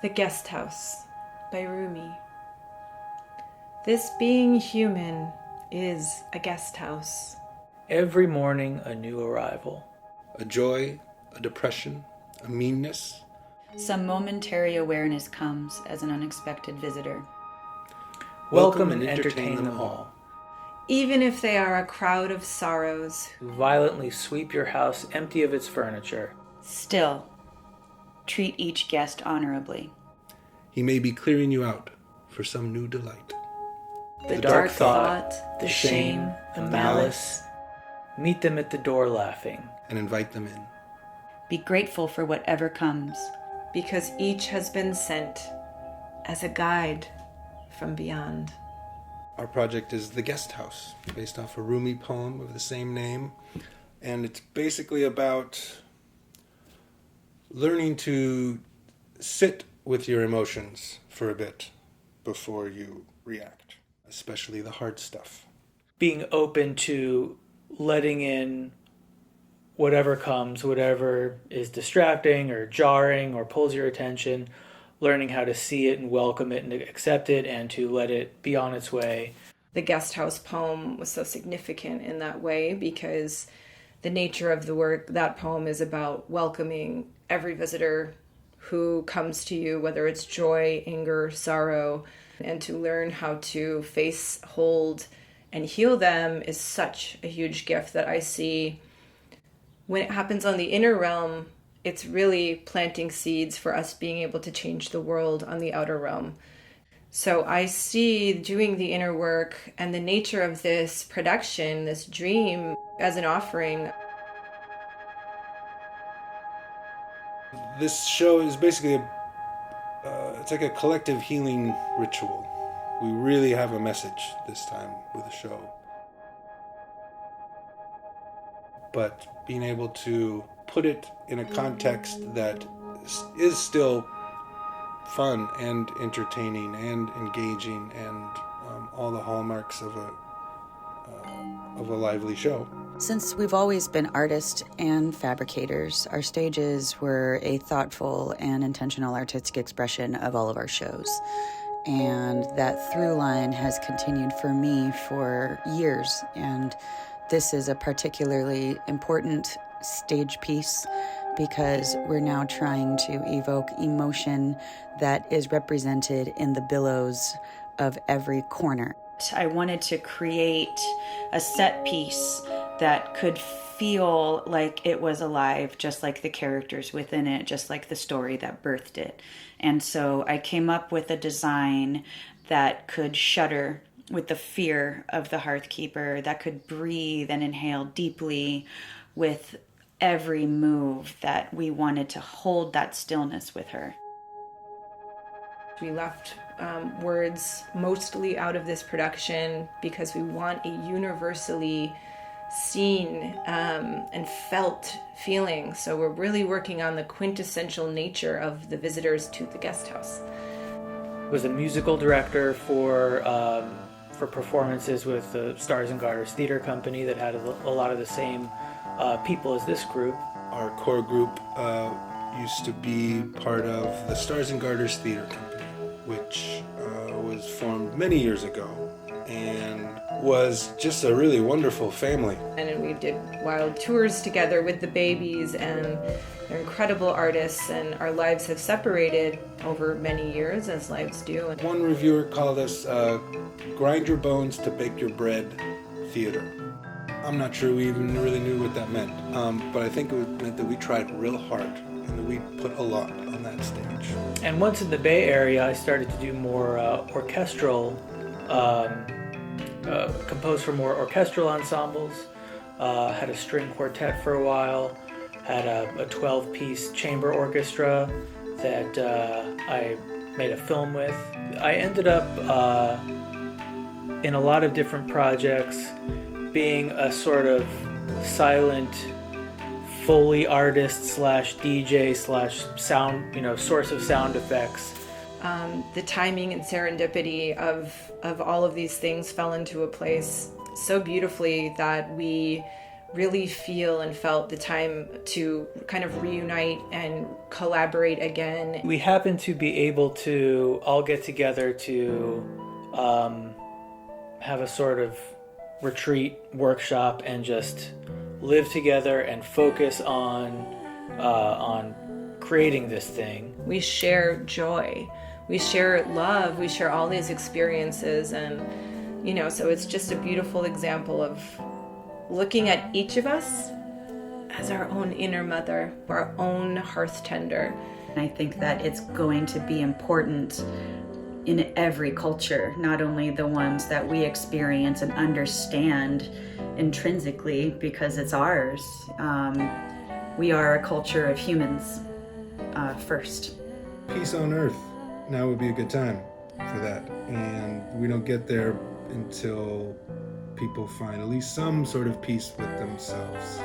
The Guest House by Rumi. This being human is a guest house. Every morning a new arrival. A joy, a depression, a meanness. Some momentary awareness comes as an unexpected visitor. Welcome and entertain them all. Even if they are a crowd of sorrows Who violently sweep your house empty of its furniture. Still, treat each guest honorably. He may be clearing you out for some new delight. The dark thought, the shame, the malice. Meet them at the door laughing. And invite them in. Be grateful for whatever comes. because each has been sent as a guide from beyond. Our project is The Guest House, based off a Rumi poem of the same name. And it's basically about learning to sit with your emotions for a bit before you react, especially the hard stuff. Being open to letting in whatever comes, whatever is distracting or jarring or pulls your attention, learning how to see it and welcome it and accept it and to let it be on its way. The Guest House poem was so significant in that way because the nature of the work, that poem is about welcoming every visitor who comes to you, whether it's joy, anger, sorrow, and to learn how to face, hold, and heal them is such a huge gift that I see. When it happens on the inner realm, it's really planting seeds for us being able to change the world on the outer realm. So I see doing the inner work and the nature of this production, this dream, as an offering. This show is basically it's like a collective healing ritual. We really have a message this time with the show. But being able to put it in a context that is still fun and entertaining and engaging and all the hallmarks of a lively show. Since we've always been artists and fabricators, our stages were a thoughtful and intentional artistic expression of all of our shows. And that through line has continued for me for years. And this is a particularly important stage piece because we're now trying to evoke emotion that is represented in the billows of every corner. I wanted to create a set piece that could feel like it was alive, just like the characters within it, just like the story that birthed it. And so I came up with a design that could shudder with the fear of the Hearth Keeper, that could breathe and inhale deeply with every move, that we wanted to hold that stillness with her. We left words mostly out of this production because we want a universally seen and felt feeling. So we're really working on the quintessential nature of the visitors to the guest house. Was a musical director for performances with the Stars and Garters Theater Company that had a lot of the same people as this group. Our core group used to be part of the Stars and Garters Theater Company, which was formed many years ago and was just a really wonderful family. And we did wild tours together with the babies, and they're incredible artists, and our lives have separated over many years, as lives do. One reviewer called us grind your bones to bake your bread theater. I'm not sure we even really knew what that meant, but I think it meant that we tried real hard and that we put a lot on that stage. And once in the Bay Area, I started to do more orchestral, compose for more orchestral ensembles, had a string quartet for a while, had a 12-piece chamber orchestra that I made a film with. I ended up in a lot of different projects being a sort of silent Foley artist slash DJ slash sound, source of sound effects. The timing and serendipity of all of these things fell into a place so beautifully that we really feel and felt the time to kind of reunite and collaborate again. We happen to be able to all get together to have a sort of retreat workshop and just live together and focus on creating this thing. We share joy, we share love, we share all these experiences, and so it's just a beautiful example of looking at each of us as our own inner mother, our own hearth tender. I think that it's going to be important in every culture, not only the ones that we experience and understand intrinsically because it's ours. We are a culture of humans first. Peace on earth. Now would be a good time for that. And we don't get there until people find at least some sort of peace with themselves.